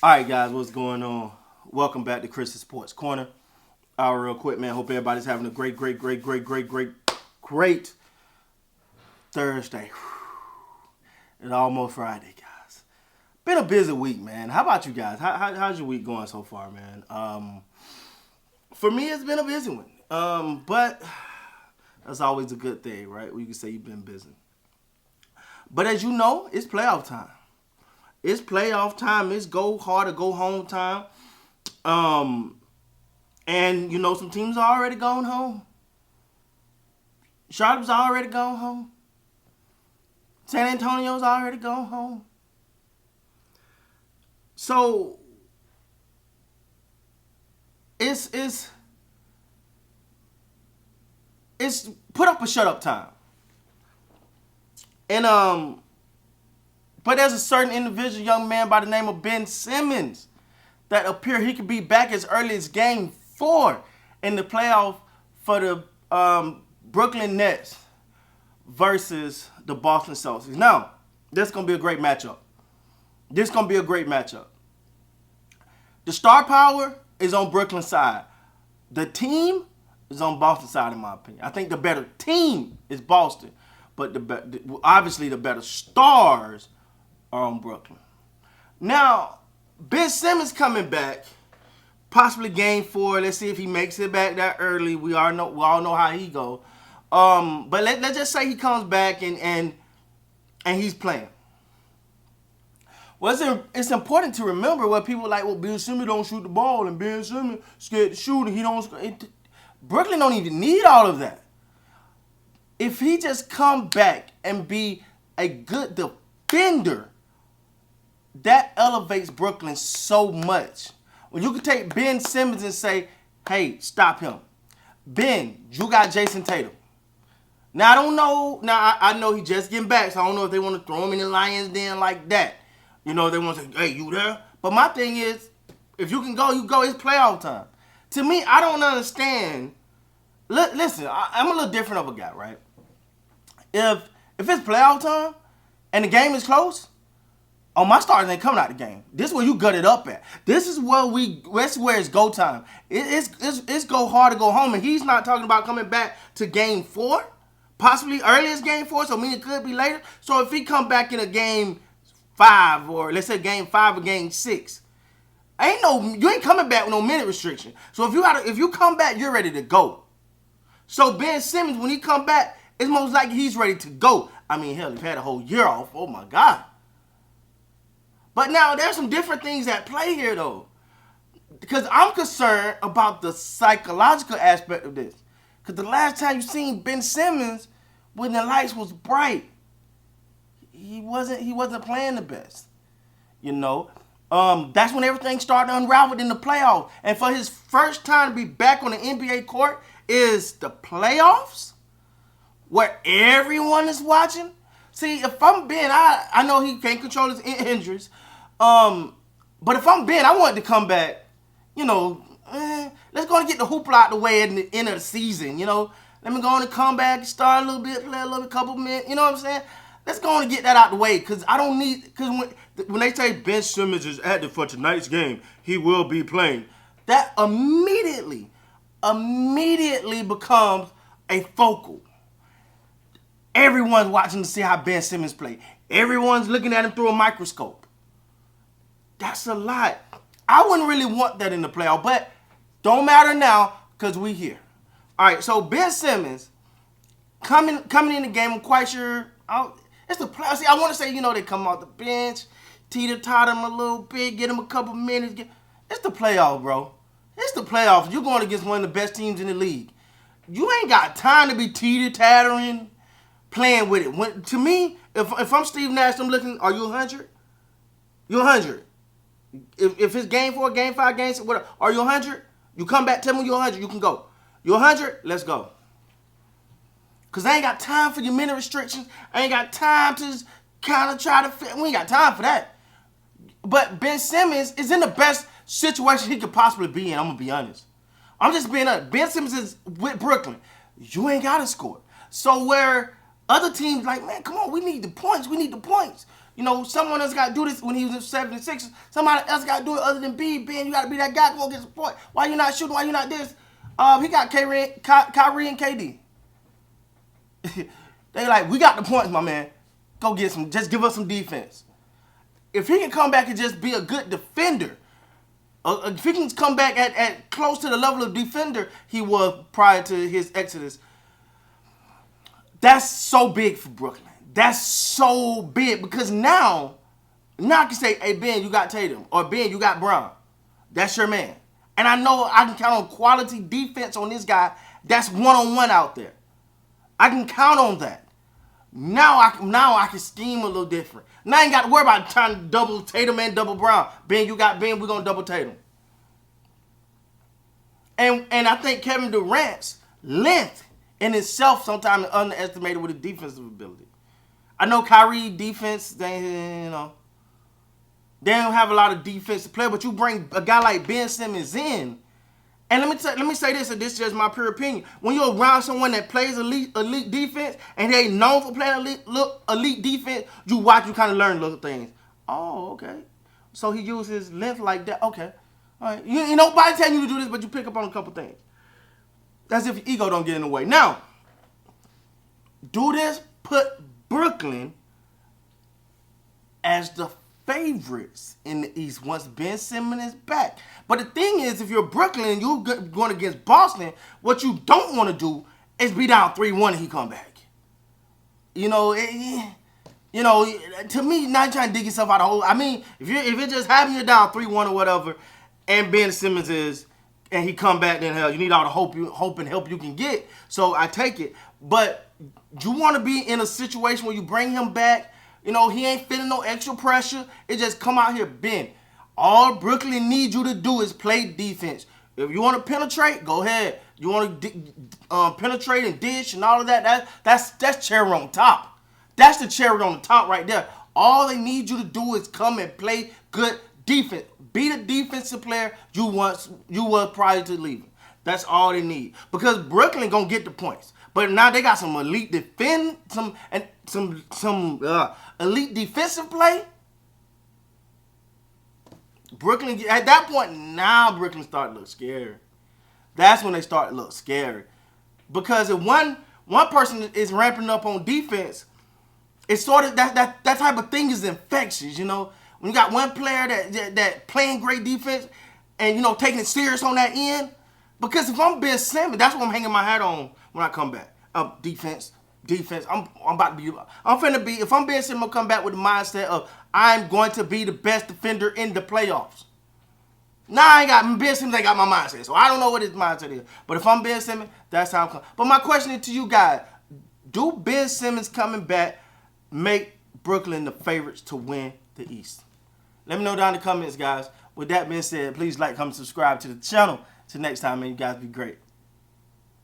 All right, guys, what's going on? Welcome back to Chris's Sports Corner. Real quick, man. Hope everybody's having a great Thursday. It's almost Friday, guys. Been a busy week, man. How about you guys? How's your week going so far, man? For me, it's been a busy one. But that's always a good thing, right? You can say you've been busy. But as you know, it's playoff time. It's playoff time. It's go hard or go home time. And you know some teams are already gone home. Charlotte's already gone home. San Antonio's already gone home. So it's put up or shut up time. And but there's a certain individual, young man by the name of Ben Simmons, that appear he could be back as early as Game 4 in the playoff for the Brooklyn Nets versus the Boston Celtics. Now, this is going to be a great matchup. This is going to be a great matchup. The star power is on Brooklyn's side. The team is on Boston's side, in my opinion. I think the better team is Boston, but obviously the better stars are on Brooklyn. Now, Ben Simmons coming back, possibly Game 4. Let's see if he makes it back that early. We all know how he go. But let's just say he comes back and he's playing. Well, it's important to remember what people are like, well, Ben Simmons don't shoot the ball, and Ben Simmons scared to shoot, and he don't. Brooklyn don't even need all of that. If he just come back and be a good defender, that elevates Brooklyn so much. When you can take Ben Simmons and say, hey, stop him. Ben, you got Jason Tatum. Now, I don't know. Now, I know he just getting back, so I don't know if they want to throw him in the Lions den like that. You know, they want to say, hey, you there? But my thing is, if you can go, you go. It's playoff time. To me, I don't understand. Listen, I'm a little different of a guy, right? If it's playoff time and the game is close, my starters ain't coming out the game. This is where you gut it up at. This is where it's go time. It's go hard to go home, and he's not talking about coming back to Game 4, possibly early as Game 4. So I mean it could be later. So if he come back in a Game 5, or let's say Game 5 or Game 6, you ain't coming back with no minute restriction. So if you come back, you're ready to go. So Ben Simmons, when he come back, it's most likely he's ready to go. I mean, hell, he's had a whole year off. Oh my God. But now there's some different things at play here, though. Because I'm concerned about the psychological aspect of this. Because the last time you seen Ben Simmons, when the lights was bright, he wasn't playing the best. You know, that's when everything started to unravel in the playoffs. And for his first time to be back on the NBA court is the playoffs, where everyone is watching. See, if I'm Ben, I know he can't control his injuries. But if I'm Ben, I want to come back, you know, let's go and get the hoopla out the way at the end of the season, you know. Let me go on and come back, start a little bit, play a little bit, couple minutes, you know what I'm saying? Let's go on and get that out the way, because I don't need, because when they say Ben Simmons is active for tonight's game, he will be playing, that immediately becomes a focal. Everyone's watching to see how Ben Simmons play. Everyone's looking at him through a microscope. That's a lot. I wouldn't really want that in the playoff, but don't matter now because we here. All right, so Ben Simmons coming in the game, I'm quite sure. It's the playoff. See, I want to say, you know, they come off the bench, teeter-tot him a little bit, get him a couple minutes. It's the playoff, bro. It's the playoffs. You're going against one of the best teams in the league. You ain't got time to be teeter-tottering, playing with it. To me, if I'm Steve Nash, I'm looking, are you 100? You're 100. If it's Game 4, Game 5, Game 6, whatever, are you 100? You come back, tell me you're 100, you can go. You're 100? Let's go. Because I ain't got time for your minute restrictions. I ain't got time to kind of try to fit. We ain't got time for that. But Ben Simmons is in the best situation he could possibly be in, I'm going to be honest. I'm just being honest. Ben Simmons is with Brooklyn. You ain't got to score. So where other teams like, man, come on, we need the points. We need the points. You know, someone else got to do this when he was in 76ers. Somebody else got to do it other than B. Ben, you got to be that guy. Come on, get support. Why you not shooting? Why you not this? He got Kyrie and KD. They like, we got the points, my man. Go get some. Just give us some defense. If he can come back and just be a good defender, if he can come back at close to the level of defender he was prior to his exodus, that's so big for Brooklyn. That's so big because now I can say, hey, Ben, you got Tatum. Or Ben, you got Brown. That's your man. And I know I can count on quality defense on this guy that's one-on-one out there. I can count on that. Now I can scheme a little different. Now I ain't got to worry about trying to double Tatum and double Brown. Ben, you got Ben, we're going to double Tatum. And I think Kevin Durant's length in itself sometimes is underestimated with his defensive ability. I know Kyrie defense, they don't have a lot of defense to play, but you bring a guy like Ben Simmons in, and let me say this, and this is just my pure opinion. When you're around someone that plays elite defense, and they known for playing elite defense, you kind of learn little things. Oh, okay. So he used his length like that. Okay. All right. You nobody telling you to do this, but you pick up on a couple things. That's if your ego don't get in the way. Now, do this put Brooklyn as the favorites in the East once Ben Simmons is back. But the thing is, if you're Brooklyn and you're going against Boston, what you don't want to do is be down 3-1 and he come back. To me, not trying to dig yourself out of the hole. I mean, if it just happens you're down 3-1 or whatever, and Ben Simmons and he come back, then hell, you need all the hope and help you can get. So I take it. But you want to be in a situation where you bring him back. He ain't feeling no extra pressure. It just come out here, Ben. All Brooklyn needs you to do is play defense. If you want to penetrate, go ahead. You want to penetrate and dish and all of that. That's cherry on top. That's the cherry on the top right there. All they need you to do is come and play good defense. Be the defensive player you was prior to leaving. That's all they need. Because Brooklyn gonna get the points. But now they got some elite some elite defensive play. Brooklyn, at that point, now Brooklyn start to look scary. That's when they start to look scary. Because if one person is ramping up on defense, it's sort of that type of thing is infectious, When you got one player that playing great defense and, taking it serious on that end. Because if I'm Ben Simmons, that's what I'm hanging my hat on when I come back. Defense. I'm finna be, if I'm Ben Simmons, I'm come back with the mindset of I'm going to be the best defender in the playoffs. Now Ben Simmons ain't got my mindset, so I don't know what his mindset is. But if I'm Ben Simmons, that's how I'm coming. But my question is to you guys, do Ben Simmons coming back make Brooklyn the favorites to win the East? Let me know down in the comments, guys. With that being said, please like, comment, subscribe to the channel. Till next time, man, you guys be great.